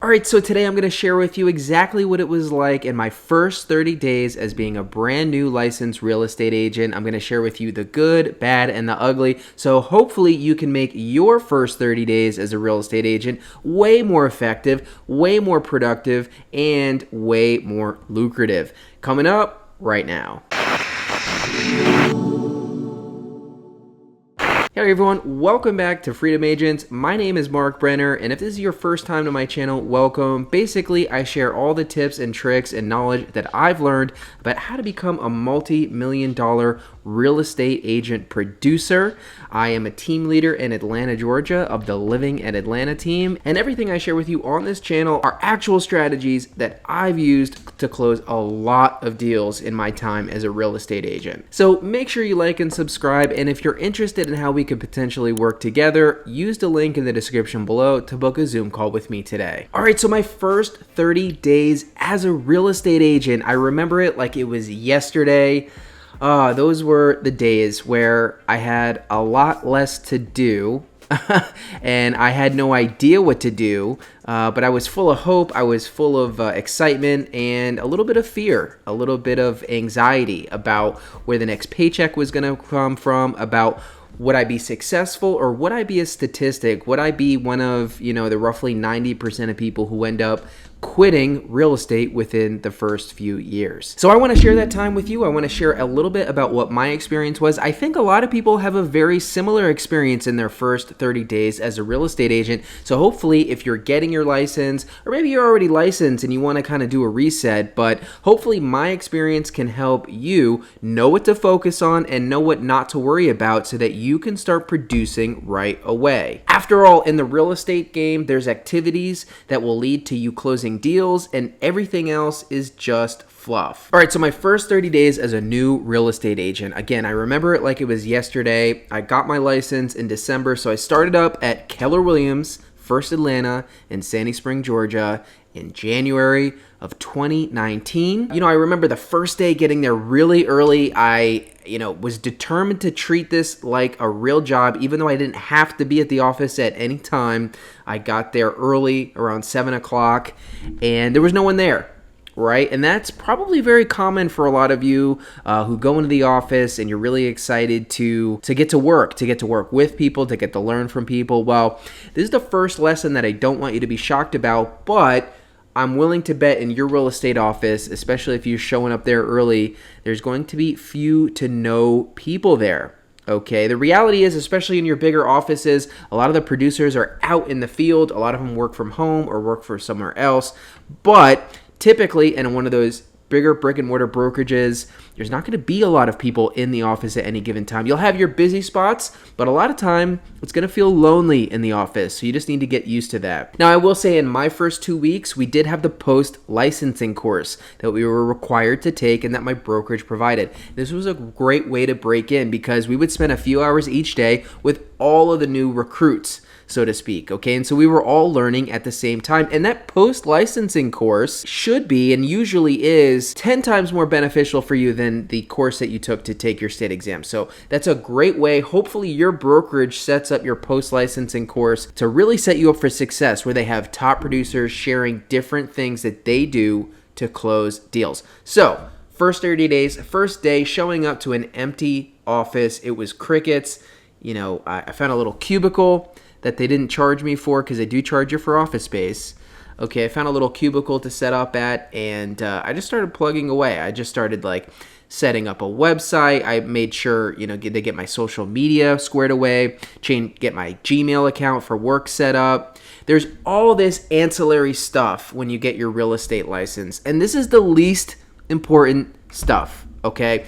Alright, so today I'm going to share with you exactly what it was like in my first 30 days as being a brand new licensed real estate agent. I'm going to share with you the good, bad, and the ugly. So hopefully you can make your first 30 days as a real estate agent way more effective, way more productive, and way more lucrative. Coming up right now. Hey everyone, welcome back to Freedom Agents. My name is Marc Brenner, and if this is your first time to my channel, welcome. Basically, I share all the tips and tricks and knowledge that I've learned about how to become a multi-million-dollar real estate agent producer. I am a team leader in Atlanta, Georgia of the Living at Atlanta team, and everything I share with you on this channel are actual strategies that I've used to close a lot of deals in my time as a real estate agent. So make sure you like and subscribe, and if you're interested in how we could potentially work together, use the link in the description below to book a Zoom call with me today. All right, so my first 30 days as a real estate agent, I remember it like it was yesterday. Those were the days where I had a lot less to do and I had no idea what to do, but I was full of hope, I was full of excitement and a little bit of fear, a little bit of anxiety about where the next paycheck was going to come from, about would I be successful or would I be a statistic? Would I be one of, the roughly 90% of people who end up quitting real estate within the first few years? So I want to share that time with you. I want to share a little bit about what my experience was. I think a lot of people have a very similar experience in their first 30 days as a real estate agent. So hopefully if you're getting your license, or maybe you're already licensed and you want to kind of do a reset, but hopefully my experience can help you know what to focus on and know what not to worry about so that you can start producing right away. After all, in the real estate game, there's activities that will lead to you closing deals, and everything else is just fluff. All right, so my first 30 days as a new real estate agent. Again, I remember it like it was yesterday. I got my license in December, so I started up at Keller Williams, First Atlanta in Sandy Spring, Georgia in January of 2019. I remember the first day getting there really early. I was determined to treat this like a real job, even though I didn't have to be at the office at any time. I got there early, around 7 o'clock, and there was no one there. Right? And that's probably very common for a lot of you who go into the office and you're really excited to get to work with people, to get to learn from people. Well, this is the first lesson that I don't want you to be shocked about, but I'm willing to bet in your real estate office, especially if you're showing up there early, there's going to be few to no people there. Okay, the reality is, especially in your bigger offices, a lot of the producers are out in the field. A lot of them work from home or work for somewhere else, but typically, in one of those bigger brick and mortar brokerages, there's not going to be a lot of people in the office at any given time. You'll have your busy spots, but a lot of time it's going to feel lonely in the office. So you just need to get used to that. Now, I will say in my first 2 weeks, we did have the post licensing course that we were required to take and that my brokerage provided. This was a great way to break in because we would spend a few hours each day with all of the new recruits, so to speak, okay? And so we were all learning at the same time. And that post-licensing course should be, and usually is, 10 times more beneficial for you than the course that you took to take your state exam. So that's a great way. Hopefully your brokerage sets up your post-licensing course to really set you up for success, where they have top producers sharing different things that they do to close deals. So first 30 days, first day, showing up to an empty office. It was crickets. I found a little cubicle that they didn't charge me for because they do charge you for office space. Okay, I found a little cubicle to set up at, and I just started plugging away. I just started setting up a website. I made sure, to get my social media squared away, get my Gmail account for work set up. There's all this ancillary stuff when you get your real estate license, and this is the least important stuff, okay?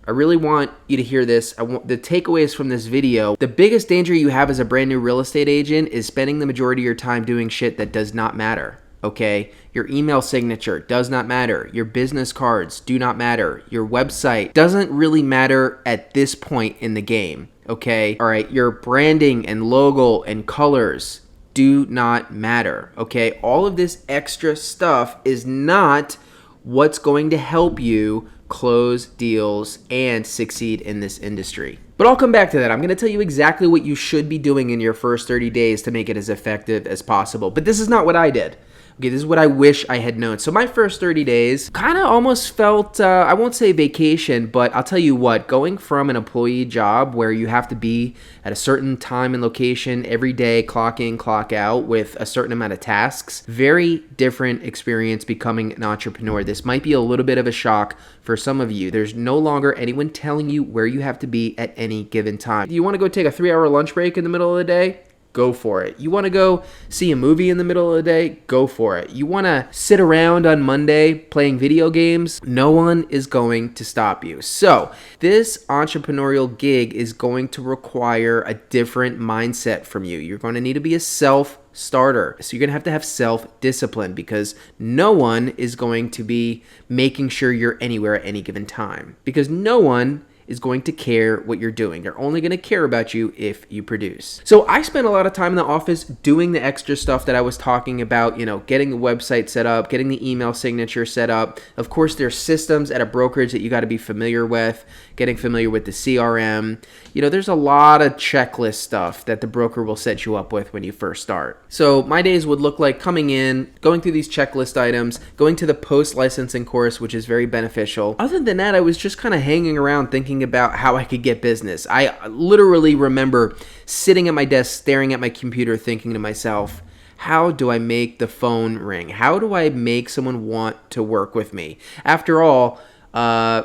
I really want you to hear this. I want the takeaways from this video. The biggest danger you have as a brand new real estate agent is spending the majority of your time doing shit that does not matter, okay? Your email signature does not matter. Your business cards do not matter. Your website doesn't really matter at this point in the game, okay? All right, your branding and logo and colors do not matter, okay? All of this extra stuff is not what's going to help you close deals and succeed in this industry. But I'll come back to that. I'm going to tell you exactly what you should be doing in your first 30 days to make it as effective as possible. But this is not what I did. Okay, this is what I wish I had known. So my first 30 days kind of almost felt, I won't say vacation, but I'll tell you what, going from an employee job where you have to be at a certain time and location every day, clock in, clock out with a certain amount of tasks, very different experience becoming an entrepreneur. This might be a little bit of a shock for some of you. There's no longer anyone telling you where you have to be at any given time. You want to go take a 3-hour lunch break in the middle of the day? Go for it. You want to go see a movie in the middle of the day? Go for it. You want to sit around on Monday playing video games? No one is going to stop you. So this entrepreneurial gig is going to require a different mindset from you. You're going to need to be a self-starter. So you're going to have self-discipline because no one is going to be making sure you're anywhere at any given time because no one is going to care what you're doing. They're only going to care about you if you produce. So I spent a lot of time in the office doing the extra stuff that I was talking about, getting the website set up, getting the email signature set up. Of course, there's systems at a brokerage that you got to be familiar with, getting familiar with the CRM. There's a lot of checklist stuff that the broker will set you up with when you first start. So my days would look like coming in, going through these checklist items, going to the post-licensing course, which is very beneficial. Other than that, I was just kind of hanging around thinking about how I could get business. I literally remember sitting at my desk, staring at my computer, thinking to myself, how do I make the phone ring? How do I make someone want to work with me? After all, I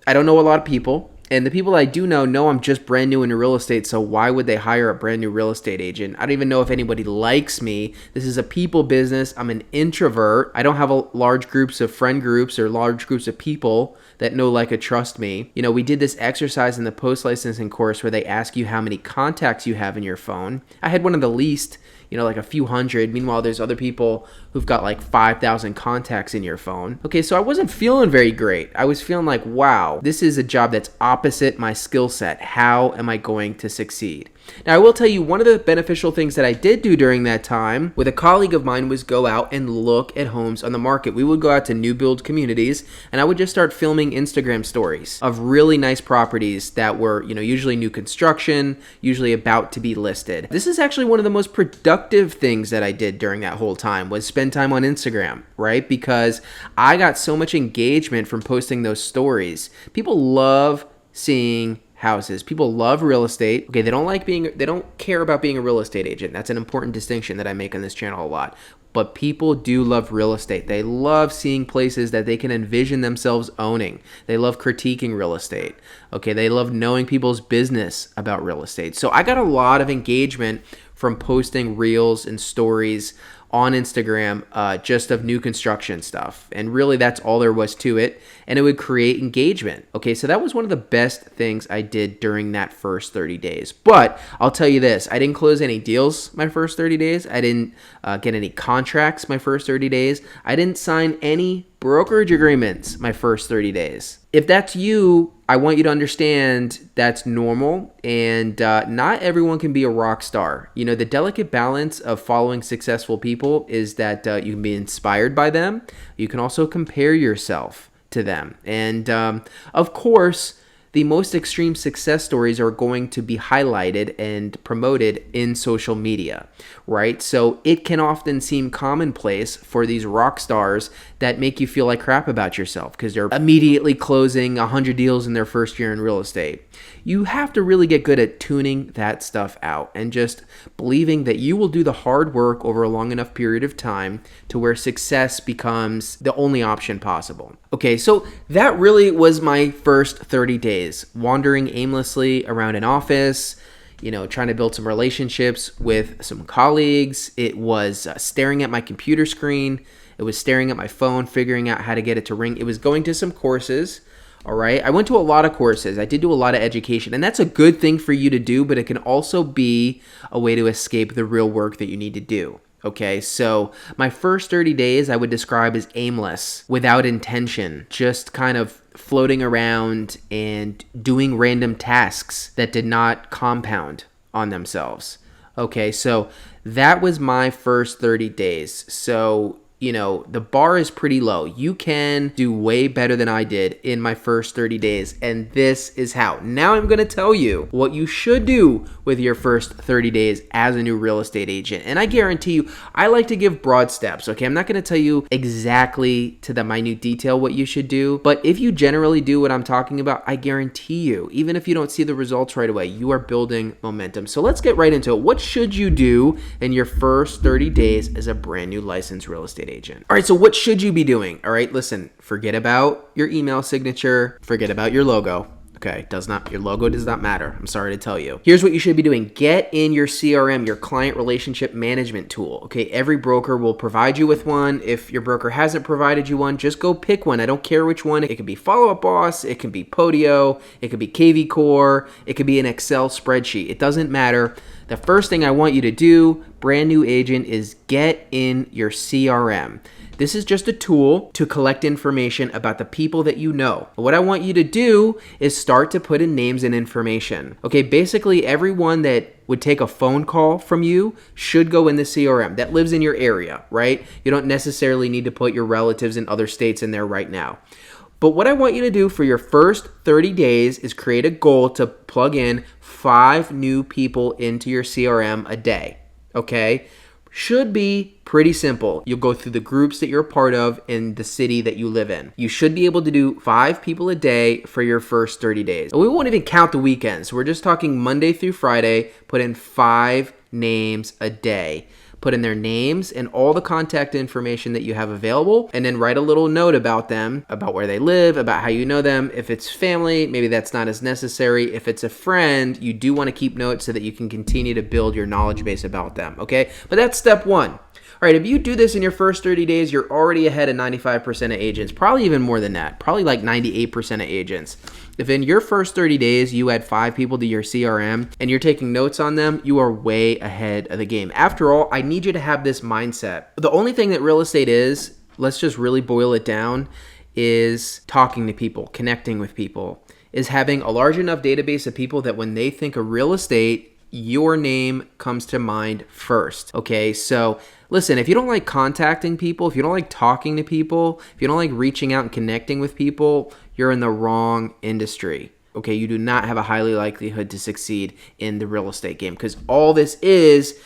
don't know a lot of people. And the people I do know I'm just brand new into real estate, so why would they hire a brand new real estate agent? I don't even know if anybody likes me. This is a people business. I'm an introvert. I don't have large groups of friend groups or large groups of people that know, like, and trust me. We did this exercise in the post-licensing course where they ask you how many contacts you have in your phone. I had one of the least, like a few hundred. Meanwhile, there's other people who've got like 5,000 contacts in your phone. Okay, so I wasn't feeling very great. I was feeling like, wow, this is a job that's opposite my skill set. How am I going to succeed? Now, I will tell you, one of the beneficial things that I did do during that time with a colleague of mine was go out and look at homes on the market. We would go out to new build communities, and I would just start filming Instagram stories of really nice properties that were, usually new construction, usually about to be listed. This is actually one of the most productive things that I did during that whole time was spend time on Instagram, right? Because I got so much engagement from posting those stories. People love seeing houses. People love real estate. Okay, they don't care about being a real estate agent. That's an important distinction that I make on this channel a lot. But people do love real estate. They love seeing places that they can envision themselves owning. They love critiquing real estate. Okay, they love knowing people's business about real estate. So I got a lot of engagement from posting reels and stories on Instagram, just of new construction stuff. And really that's all there was to it. And it would create engagement. Okay, so that was one of the best things I did during that first 30 days. But I'll tell you this, I didn't close any deals my first 30 days. I didn't get any contracts my first 30 days. I didn't sign any brokerage agreements my first 30 days. If that's you, I want you to understand that's normal, and not everyone can be a rock star. The delicate balance of following successful people is that you can be inspired by them. You can also compare yourself to them. And of course, the most extreme success stories are going to be highlighted and promoted in social media, right? So it can often seem commonplace for these rock stars that make you feel like crap about yourself because they're immediately closing 100 deals in their first year in real estate. You have to really get good at tuning that stuff out and just believing that you will do the hard work over a long enough period of time to where success becomes the only option possible. Okay, so that really was my first 30 days, wandering aimlessly around an office, trying to build some relationships with some colleagues. It was staring at my computer screen. It was staring at my phone, figuring out how to get it to ring. It was going to some courses. All right. I went to a lot of courses. I did do a lot of education, and that's a good thing for you to do, but it can also be a way to escape the real work that you need to do. Okay, so my first 30 days I would describe as aimless, without intention, just kind of floating around and doing random tasks that did not compound on themselves. Okay, so that was my first 30 days. So, the bar is pretty low. You can do way better than I did in my first 30 days. And this is how. Now I'm going to tell you what you should do with your first 30 days as a new real estate agent. And I guarantee you, I like to give broad steps, okay? I'm not going to tell you exactly to the minute detail what you should do. But if you generally do what I'm talking about, I guarantee you, even if you don't see the results right away, you are building momentum. So let's get right into it. What should you do in your first 30 days as a brand new licensed real estate agent? All right, so what should you be doing? All right, listen, forget about your email signature, forget about your logo. Okay, your logo does not matter. I'm sorry to tell you. Here's what you should be doing. Get in your CRM, your client relationship management tool. Okay, every broker will provide you with one. If your broker hasn't provided you one, just go pick one. I don't care which one. It could be Follow Up Boss, it can be Podio, it could be KV Core, it could be an Excel spreadsheet. It doesn't matter. The first thing I want you to do, brand new agent, is get in your CRM. This is just a tool to collect information about the people that you know. What I want you to do is start to put in names and information. Okay, basically everyone that would take a phone call from you should go in the CRM that lives in your area, right? You don't necessarily need to put your relatives in other states in there right now. But what I want you to do for your first 30 days is create a goal to plug in 5 new people into your CRM a day, okay? Should be pretty simple. You'll go through the groups that you're a part of in the city that you live in. You should be able to do 5 people a day for your first 30 days. And we won't even count the weekends. We're just talking Monday through Friday. Put in 5 names a day. Put in their names and all the contact information that you have available, and then write a little note about them, about where they live, about how you know them. If it's family, maybe that's not as necessary. If it's a friend, you do want to keep notes so that you can continue to build your knowledge base about them, okay? But that's step 1. All right, if you do this in your first 30 days, you're already ahead of 95% of agents, probably even more than that, probably like 98% of agents. If in your first 30 days you add 5 people to your CRM and you're taking notes on them, you are way ahead of the game. After all, I need you to have this mindset. The only thing that real estate is, let's just really boil it down, is talking to people, connecting with people, is having a large enough database of people that when they think of real estate, your name comes to mind first. Okay, so listen, if you don't like contacting people, if you don't like talking to people, if you don't like reaching out and connecting with people, you're in the wrong industry. Okay, you do not have a highly likelihood to succeed in the real estate game, because all this is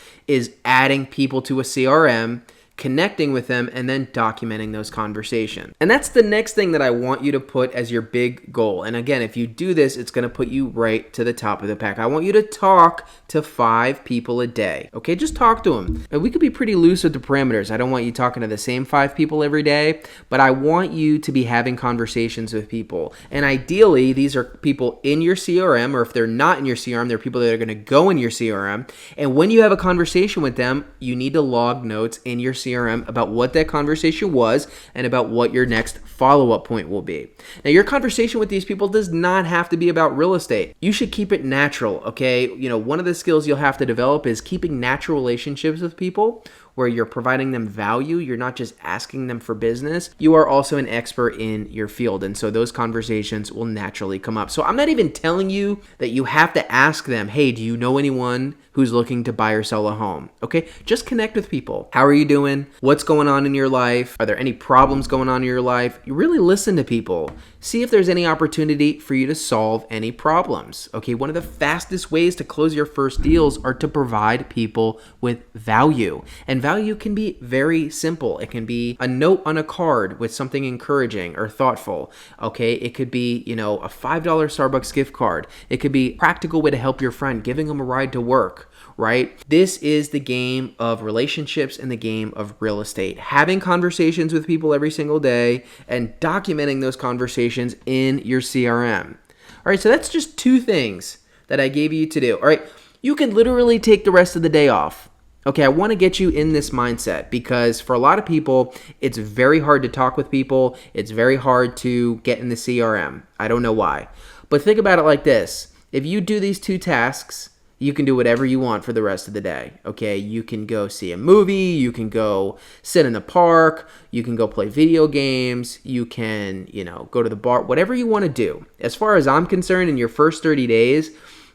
adding people to a CRM, connecting with them, and then documenting those conversations. And that's the next thing that I want you to put as your big goal. And again, if you do this, it's going to put you right to the top of the pack. I want you to talk to 5 people a day. Okay, just talk to them. And we could be pretty loose with the parameters. I don't want you talking to the same 5 people every day, but I want you to be having conversations with people. And ideally, these are people in your CRM, or if they're not in your CRM, they're people that are going to go in your CRM. And when you have a conversation with them, you need to log notes in your CRM about what that conversation was and about what your next follow-up point will be. Now, your conversation with these people does not have to be about real estate. You should keep it natural, okay? One of the skills you'll have to develop is keeping natural relationships with people where you're providing them value. You're not just asking them for business. You are also an expert in your field. And so those conversations will naturally come up. So I'm not even telling you that you have to ask them, hey, do you know anyone who's looking to buy or sell a home? Okay, just connect with people. How are you doing? What's going on in your life? Are there any problems going on in your life? You really listen to people. See if there's any opportunity for you to solve any problems. Okay, one of the fastest ways to close your first deals are to provide people with value. And value can be very simple. It can be a note on a card with something encouraging or thoughtful. Okay, it could be, a $5 Starbucks gift card. It could be a practical way to help your friend, giving them a ride to work. Right? This is the game of relationships and the game of real estate. Having conversations with people every single day and documenting those conversations in your CRM. All right, so that's just 2 things that I gave you to do. All right, you can literally take the rest of the day off. Okay, I want to get you in this mindset because for a lot of people, it's very hard to talk with people. It's very hard to get in the CRM. I don't know why. But think about it like this. If you do these 2 tasks, you can do whatever you want for the rest of the day, okay? You can go see a movie, you can go sit in the park, you can go play video games, you can, go to the bar, whatever you want to do. As far as I'm concerned, in your first 30 days,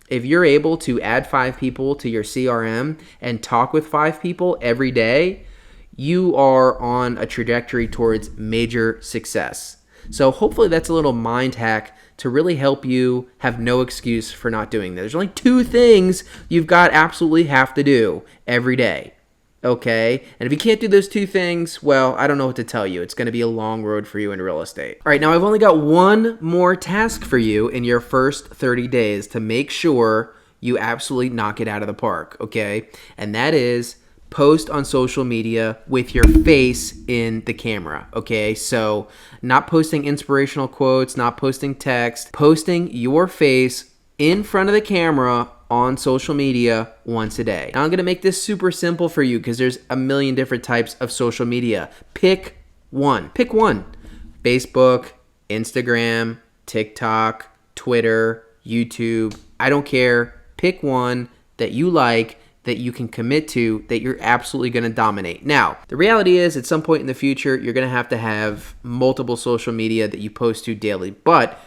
if you're able to add 5 people to your CRM and talk with 5 people every day, you are on a trajectory towards major success. So hopefully that's a little mind hack to really help you have no excuse for not doing this. There's only 2 things you've got absolutely have to do every day. Okay? And if you can't do those 2 things, well, I don't know what to tell you. It's going to be a long road for you in real estate. All right, now I've only got one more task for you in your first 30 days to make sure you absolutely knock it out of the park, okay? And that is post on social media with your face in the camera, okay? So not posting inspirational quotes, not posting text, posting your face in front of the camera on social media once a day. Now I'm gonna make this super simple for you because there's a million different types of social media. Pick one. Pick one. Facebook, Instagram, TikTok, Twitter, YouTube. I don't care. Pick one that you like, that you can commit to, that you're absolutely going to dominate. Now, the reality is at some point in the future, you're going to have multiple social media that you post to daily. But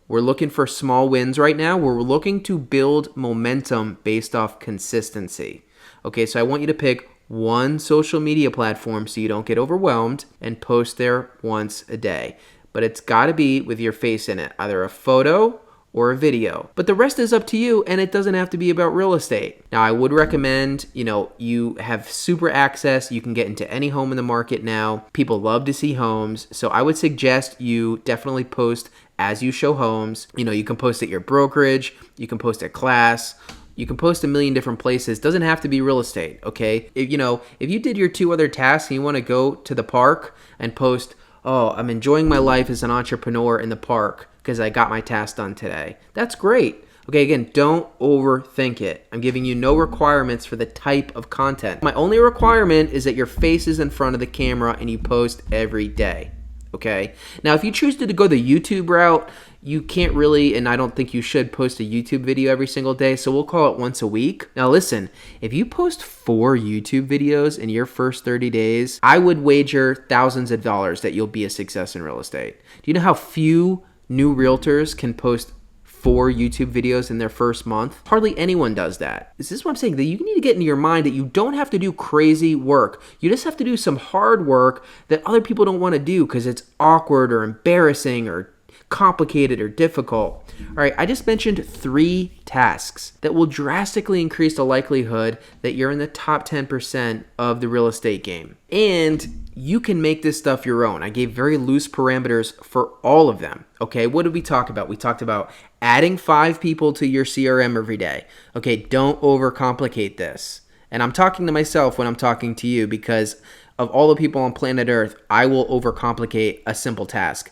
we're looking for small wins right now. We're looking to build momentum based off consistency. Okay, so I want you to pick one social media platform so you don't get overwhelmed and post there once a day. But it's got to be with your face in it, either a photo or a video. But the rest is up to you, and it doesn't have to be about real estate. Now, I would recommend, you have super access. You can get into any home in the market now. People love to see homes. So I would suggest you definitely post as you show homes. You can post at your brokerage. You can post at class. You can post a million different places. Doesn't have to be real estate, okay? If you did your 2 other tasks and you want to go to the park and post, oh, I'm enjoying my life as an entrepreneur in the park because I got my task done today. That's great. Okay, again, don't overthink it. I'm giving you no requirements for the type of content. My only requirement is that your face is in front of the camera and you post every day. Okay? Now, if you choose to go the YouTube route, you can't really, and I don't think you should, post a YouTube video every single day, so we'll call it once a week. Now listen, if you post 4 YouTube videos in your first 30 days, I would wager thousands of dollars that you'll be a success in real estate. Do you know how few new realtors can post 4 YouTube videos in their first month? Hardly anyone does that. This is what I'm saying, that you need to get into your mind that you don't have to do crazy work. You just have to do some hard work that other people don't want to do because it's awkward or embarrassing or complicated or difficult. All right, I just mentioned 3 tasks that will drastically increase the likelihood that you're in the top 10% of the real estate game. And you can make this stuff your own. I gave very loose parameters for all of them. Okay, what did we talk about? We talked about adding 5 people to your CRM every day. Okay, don't overcomplicate this. And I'm talking to myself when I'm talking to you because of all the people on planet Earth, I will overcomplicate a simple task.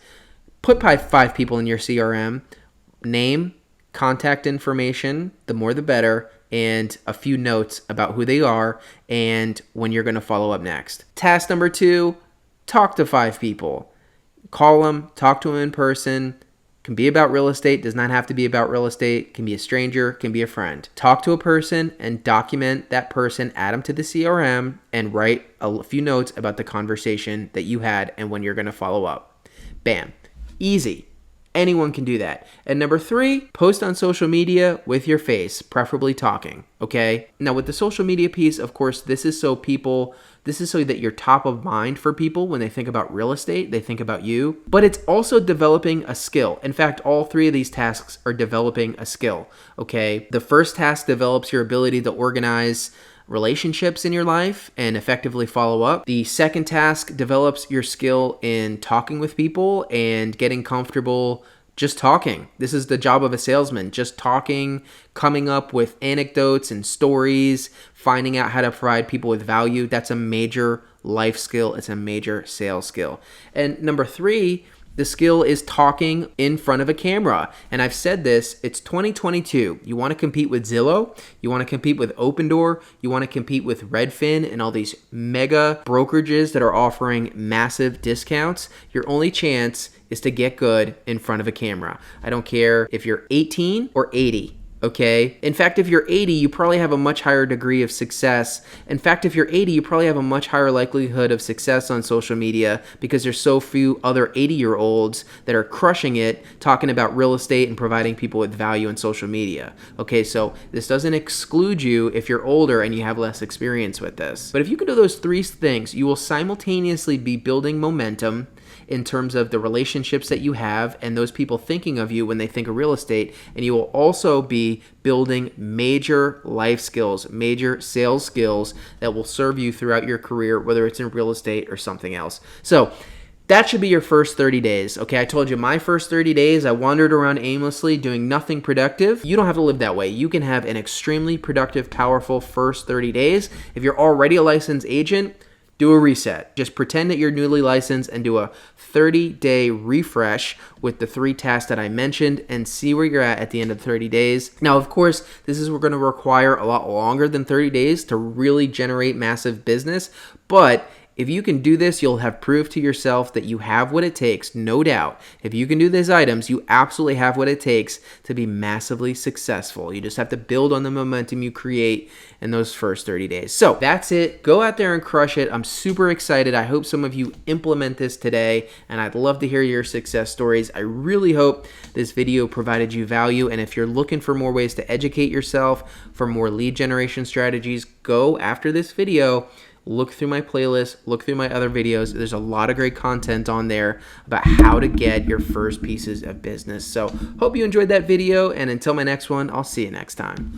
Put 5 people in your CRM, name, contact information, the more the better, and a few notes about who they are and when you're going to follow up next. Task number 2, talk to 5 people. Call them, talk to them in person. Can be about real estate, does not have to be about real estate. Can be a stranger, can be a friend. Talk to a person and document that person, add them to the CRM, and write a few notes about the conversation that you had and when you're going to follow up. Bam. Easy. Anyone can do that. And number 3, post on social media with your face, preferably talking, okay? Now with the social media piece, of course, this is so that you're top of mind for people when they think about real estate, they think about you, but it's also developing a skill. In fact, all 3 of these tasks are developing a skill, okay? The first task develops your ability to organize relationships in your life and effectively follow up. The second task develops your skill in talking with people and getting comfortable just talking. This is the job of a salesman, just talking, coming up with anecdotes and stories, finding out how to provide people with value. That's a major life skill. It's a major sales skill. And number 3, the skill is talking in front of a camera. And I've said this, it's 2022. You want to compete with Zillow, you want to compete with Opendoor, you want to compete with Redfin and all these mega brokerages that are offering massive discounts. Your only chance is to get good in front of a camera. I don't care if you're 18 or 80. Okay. In fact, if you're 80, you probably have a much higher degree of success. In fact, if you're 80, you probably have a much higher likelihood of success on social media because there's so few other 80-year-olds that are crushing it talking about real estate and providing people with value in social media. Okay, so this doesn't exclude you if you're older and you have less experience with this. But if you can do those three things, you will simultaneously be building momentum in terms of the relationships that you have and those people thinking of you when they think of real estate. And you will also be building major life skills, major sales skills that will serve you throughout your career, whether it's in real estate or something else. So that should be your first 30 days. Okay, I told you my first 30 days, I wandered around aimlessly doing nothing productive. You don't have to live that way. You can have an extremely productive, powerful first 30 days. If you're already a licensed agent, do a reset. Just pretend that you're newly licensed and do a 30-day refresh with the 3 tasks that I mentioned and see where you're at the end of 30 days. Now, of course, this is going to require a lot longer than 30 days to really generate massive business, but if you can do this, you'll have proved to yourself that you have what it takes, no doubt. If you can do these items, you absolutely have what it takes to be massively successful. You just have to build on the momentum you create in those first 30 days. So that's it. Go out there and crush it. I'm super excited. I hope some of you implement this today, and I'd love to hear your success stories. I really hope this video provided you value, and if you're looking for more ways to educate yourself, for more lead generation strategies, go after this video. Look through my playlist, look through my other videos. There's a lot of great content on there about how to get your first pieces of business. So hope you enjoyed that video, and until my next one, I'll see you next time.